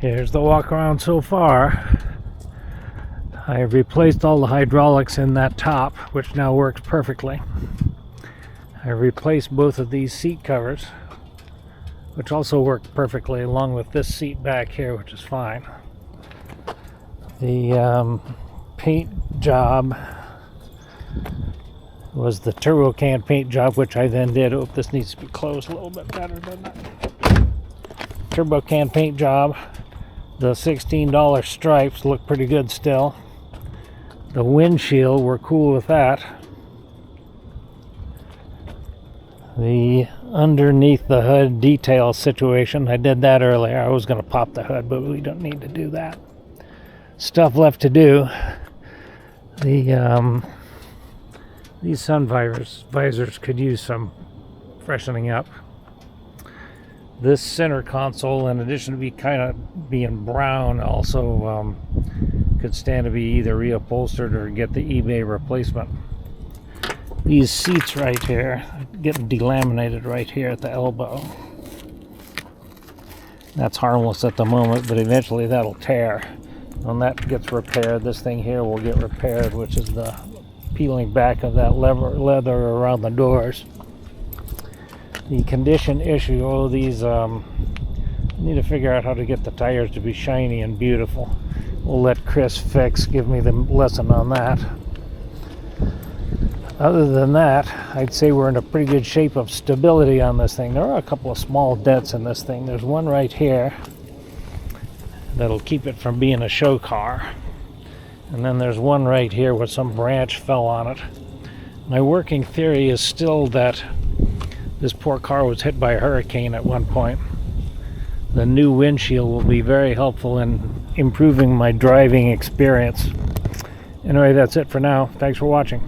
Here's the walk around so far. I have replaced all the hydraulics in that top, which now works perfectly. I replaced both of these seat covers, which also work perfectly, along with this seat back here, which is fine. The paint job was the turbo can paint job, which I then did. Oh, this needs to be closed a little bit better than that. Turbo can paint job. The $16 stripes look pretty good still. The windshield, we're cool with that. The underneath the hood detail situation, I did that earlier. I was going to pop the hood, but we don't need to do that. Stuff left to do. These sun visors could use some freshening up. This center console, in addition to being brown, also could stand to be either reupholstered or get the eBay replacement. These seats right here, getting delaminated right here at the elbow. That's harmless at the moment, but eventually that'll tear. When that gets repaired, this thing here will get repaired, which is the peeling back of that leather around the doors. The condition issue, these need to figure out how to get the tires to be shiny and beautiful. We'll let Chris give me the lesson on that. Other than that, I'd say we're in a pretty good shape of stability on this thing. There are a couple of small dents in this thing. There's one right here that'll keep it from being a show car. And then there's one right here where some branch fell on it. My working theory is still that this poor car was hit by a hurricane at one point. The new windshield will be very helpful in improving my driving experience. Anyway, that's it for now. Thanks for watching.